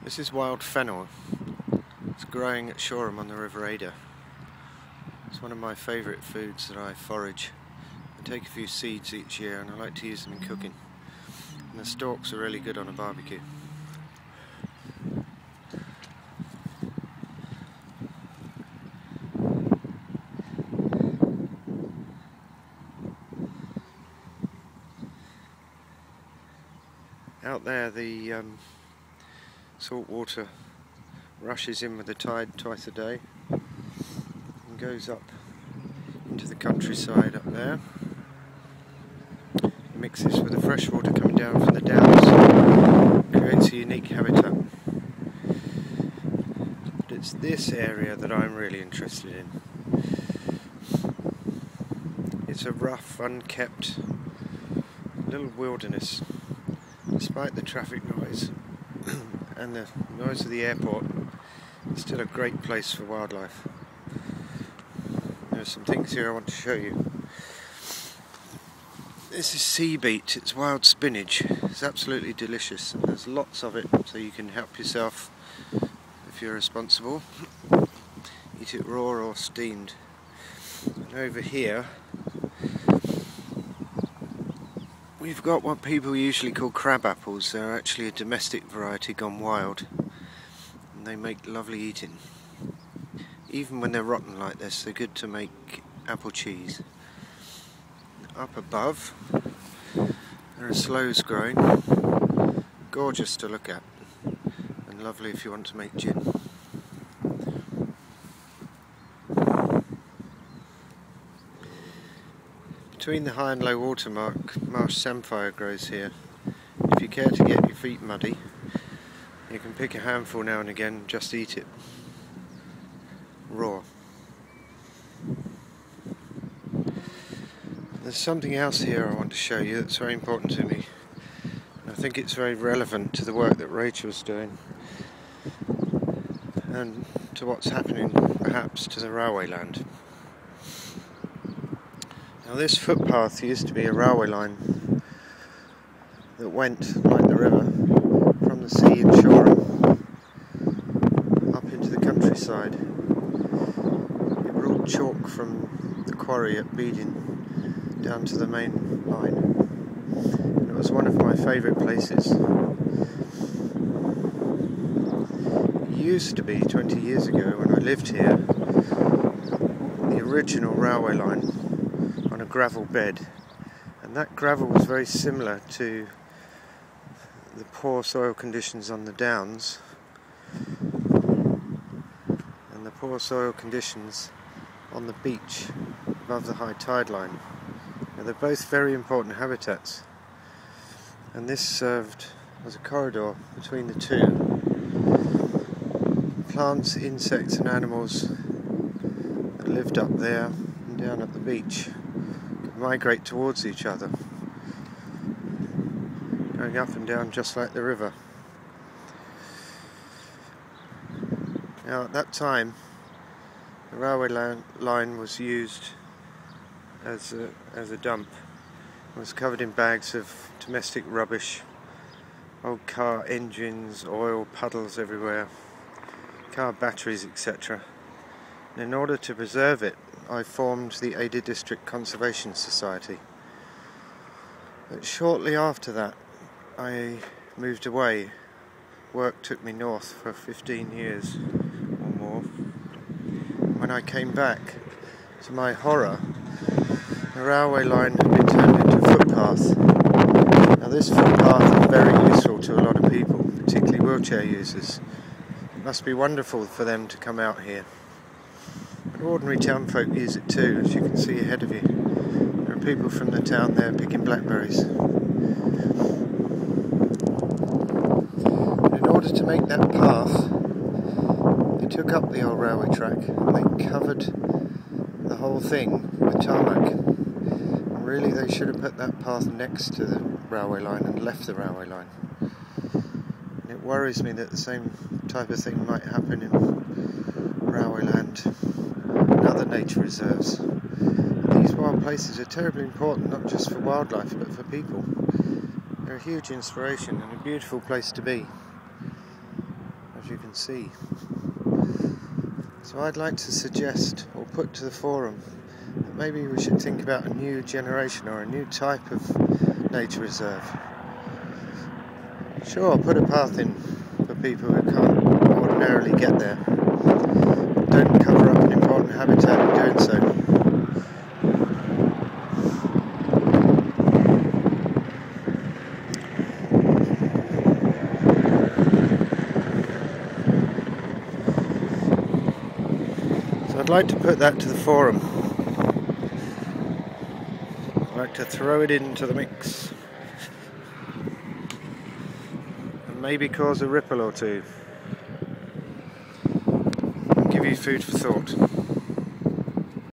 This is wild fennel. It's growing at Shoreham on the River Ada. It's one of my favourite foods that I forage. I take a few seeds each year and I like to use them in cooking. And the stalks are really good on a barbecue. Out there the salt water rushes in with the tide twice a day and goes up into the countryside up there. It mixes with the fresh water coming down from the downs, creates a unique habitat. But it's this area that I'm really interested in. It's a rough, unkept little wilderness. Despite the traffic noise and the noise of the airport, it's still a great place for wildlife. There are some things here I want to show you. This is sea beet, it's wild spinach. It's absolutely delicious and there's lots of it, so you can help yourself if you're responsible. Eat it raw or steamed. And over here we've got what people usually call crab apples. They're actually a domestic variety gone wild, and they make lovely eating. Even when they're rotten like this, they're good to make apple cheese. Up above, there are sloes growing, gorgeous to look at, and lovely if you want to make gin. Between the high and low water mark, marsh samphire grows here. If you care to get your feet muddy, you can pick a handful now and again and just eat it raw. There's something else here I want to show you that's very important to me. And I think it's very relevant to the work that Rachel's doing and to what's happening perhaps to the railway land. Now this footpath used to be a railway line that went, like the river, from the sea in Shoreham up into the countryside. It brought chalk from the quarry at Beeding down to the main line. And it was one of my favourite places. It used to be, 20 years ago when I lived here, the original railway line on a gravel bed, and that gravel was very similar to the poor soil conditions on the downs and the poor soil conditions on the beach above the high tide line. Now, they're both very important habitats, and this served as a corridor between the two. Plants, insects and animals that lived up there and down at the beach migrate towards each other, going up and down just like the river. Now at that time the railway line was used as a dump. It was covered in bags of domestic rubbish, old car engines, oil, puddles everywhere, car batteries, etc. And in order to preserve it, I formed the Ada District Conservation Society. But shortly after that I moved away. Work took me north for 15 years or more. When I came back, to my horror, the railway line had been turned into a footpath. Now this footpath is very useful to a lot of people, particularly wheelchair users. It must be wonderful for them to come out here. But ordinary town folk use it too, as you can see ahead of you. There are people from the town there picking blackberries. And in order to make that path, they took up the old railway track and they covered the whole thing with tarmac. And really they should have put that path next to the railway line and left the railway line. And it worries me that the same type of thing might happen in Railwayland and other nature reserves. These wild places are terribly important, not just for wildlife but for people. They're a huge inspiration and a beautiful place to be. as you can see. So I'd like to suggest, or put to the forum, that maybe we should think about a new generation or a new type of nature reserve. Sure, I'll put a path in for people who can't ordinarily get there. Don't cover up an important habitat in doing so. I'd like to put that to the forum. I'd like to throw it into the mix and maybe cause a ripple or two and give you food for thought.